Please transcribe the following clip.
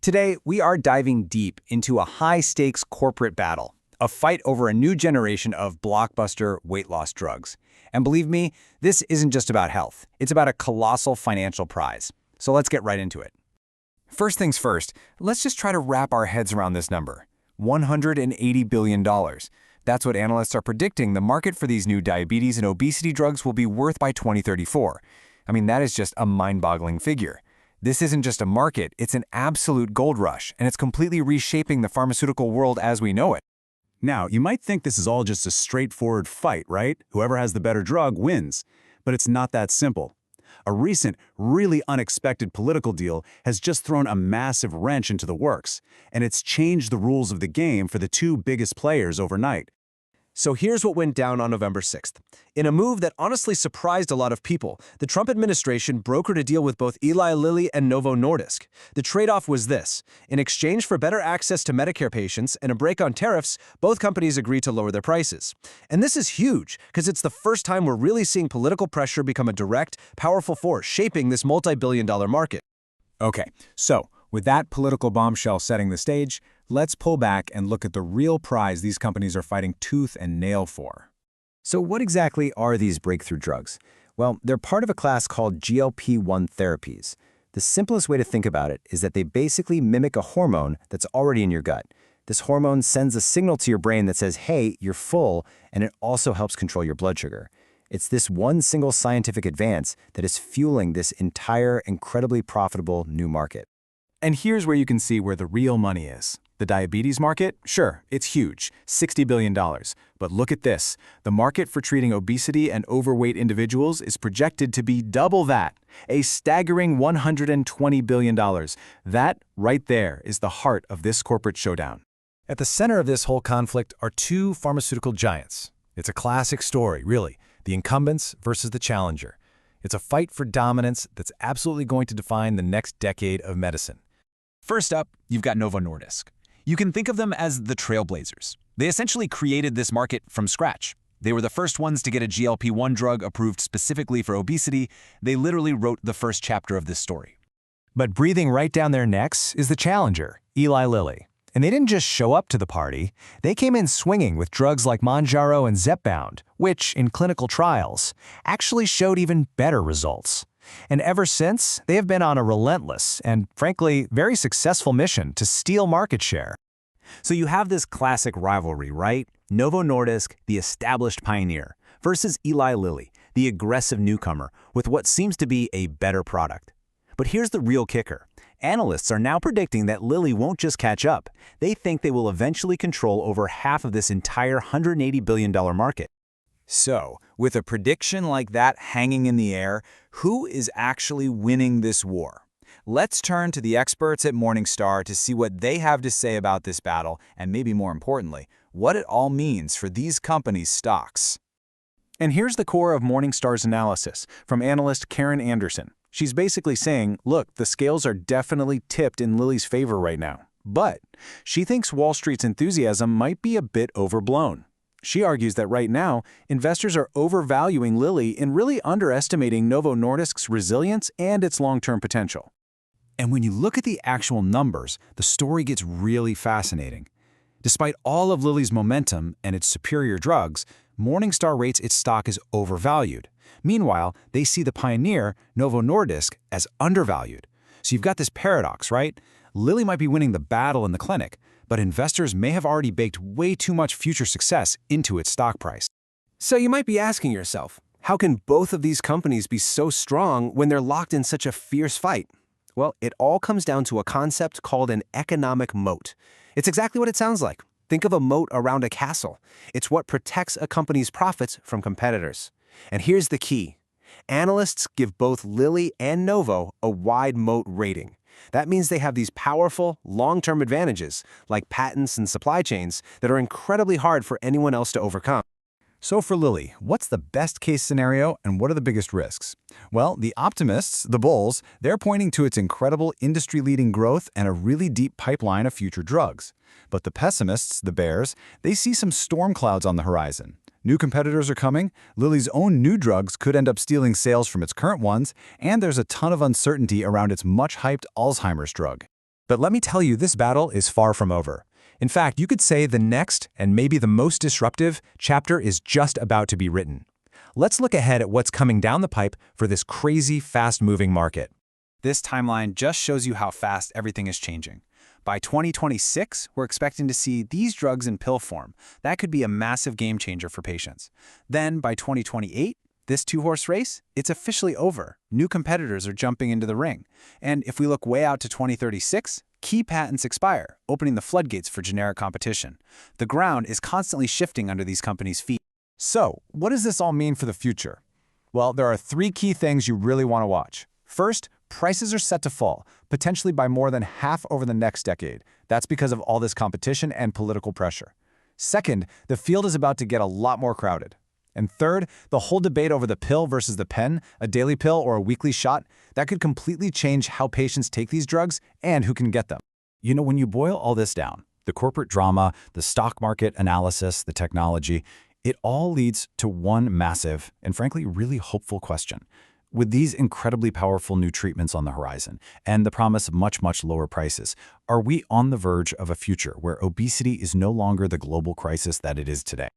Today, we are diving deep into a high-stakes corporate battle, a fight over a new generation of blockbuster weight loss drugs. And believe me, this isn't just about health. It's about a colossal financial prize. So let's get right into it. First things first, let's just try to wrap our heads around this number. $180 billion. That's what analysts are predicting the market for these new diabetes and obesity drugs will be worth by 2034. I mean, that is just a mind-boggling figure. This isn't just a market, it's an absolute gold rush, and it's completely reshaping the pharmaceutical world as we know it. Now, you might think this is all just a straightforward fight, right? Whoever has the better drug wins. But it's not that simple. A recent, really unexpected political deal has just thrown a massive wrench into the works, and it's changed the rules of the game for the two biggest players overnight. So here's what went down on November 6th. In a move that honestly surprised a lot of people, the Trump administration brokered a deal with both Eli Lilly and Novo Nordisk. The trade-off was this. In exchange for better access to Medicare patients and a break on tariffs, both companies agreed to lower their prices. And this is huge, because it's the first time we're really seeing political pressure become a direct, powerful force shaping this multi-billion-dollar market. Okay, so with that political bombshell setting the stage, let's pull back and look at the real prize these companies are fighting tooth and nail for. So what exactly are these breakthrough drugs? Well, they're part of a class called GLP-1 therapies. The simplest way to think about it is that they basically mimic a hormone that's already in your gut. This hormone sends a signal to your brain that says, hey, you're full, and it also helps control your blood sugar. It's this one single scientific advance that is fueling this entire incredibly profitable new market. And here's where you can see where the real money is. The diabetes market, sure, it's huge, $60 billion. But look at this. The market for treating obesity and overweight individuals is projected to be double that, a staggering $120 billion. That, right there, is the heart of this corporate showdown. At the center of this whole conflict are two pharmaceutical giants. It's a classic story, really, the incumbents versus the challenger. It's a fight for dominance that's absolutely going to define the next decade of medicine. First up, you've got Novo Nordisk. You can think of them as the trailblazers. They essentially created this market from scratch. They were the first ones to get a GLP-1 drug approved specifically for obesity. They literally wrote the first chapter of this story. But breathing right down their necks is the challenger, Eli Lilly. And they didn't just show up to the party. They came in swinging with drugs like Mounjaro and Zepbound, which, in clinical trials, actually showed even better results. And ever since, they have been on a relentless and, frankly, very successful mission to steal market share. So you have this classic rivalry, right? Novo Nordisk, the established pioneer, versus Eli Lilly, the aggressive newcomer, with what seems to be a better product. But here's the real kicker. Analysts are now predicting that Lilly won't just catch up. They think they will eventually control over half of this entire $180 billion market. So, with a prediction like that hanging in the air, who is actually winning this war? Let's turn to the experts at Morningstar to see what they have to say about this battle, and maybe more importantly, what it all means for these companies' stocks. And here's the core of Morningstar's analysis from analyst Karen Anderson. She's basically saying, look, the scales are definitely tipped in Lilly's favor right now. But she thinks Wall Street's enthusiasm might be a bit overblown. She argues that right now, investors are overvaluing Lilly and really underestimating Novo Nordisk's resilience and its long-term potential. And when you look at the actual numbers, the story gets really fascinating. Despite all of Lilly's momentum and its superior drugs, Morningstar rates its stock as overvalued. Meanwhile, they see the pioneer, Novo Nordisk, as undervalued. So you've got this paradox, right? Lilly might be winning the battle in the clinic, but investors may have already baked way too much future success into its stock price. So you might be asking yourself, how can both of these companies be so strong when they're locked in such a fierce fight? Well, it all comes down to a concept called an economic moat. It's exactly what it sounds like. Think of a moat around a castle. It's what protects a company's profits from competitors. And here's the key. Analysts give both Lilly and Novo a wide moat rating. That means they have these powerful, long-term advantages, like patents and supply chains, that are incredibly hard for anyone else to overcome. So for Lilly, what's the best-case scenario and what are the biggest risks? Well, the optimists, the bulls, they're pointing to its incredible industry-leading growth and a really deep pipeline of future drugs. But the pessimists, the bears, they see some storm clouds on the horizon. New competitors are coming, Lilly's own new drugs could end up stealing sales from its current ones, and there's a ton of uncertainty around its much-hyped Alzheimer's drug. But let me tell you, this battle is far from over. In fact, you could say the next, and maybe the most disruptive, chapter is just about to be written. Let's look ahead at what's coming down the pipe for this crazy, fast-moving market. This timeline just shows you how fast everything is changing. By 2026, we're expecting to see these drugs in pill form. That could be a massive game changer for patients. Then, by 2028, this two-horse race, it's officially over. New competitors are jumping into the ring. And if we look way out to 2036, key patents expire, opening the floodgates for generic competition. The ground is constantly shifting under these companies' feet. So, what does this all mean for the future? Well, there are 3 key things you really want to watch. First, prices are set to fall, potentially by more than half over the next decade. That's because of all this competition and political pressure. Second, the field is about to get a lot more crowded. And third, the whole debate over the pill versus the pen, a daily pill or a weekly shot, that could completely change how patients take these drugs and who can get them. You know, when you boil all this down, the corporate drama, the stock market analysis, the technology, it all leads to one massive and frankly really hopeful question. With these incredibly powerful new treatments on the horizon and the promise of much, much lower prices, are we on the verge of a future where obesity is no longer the global crisis that it is today?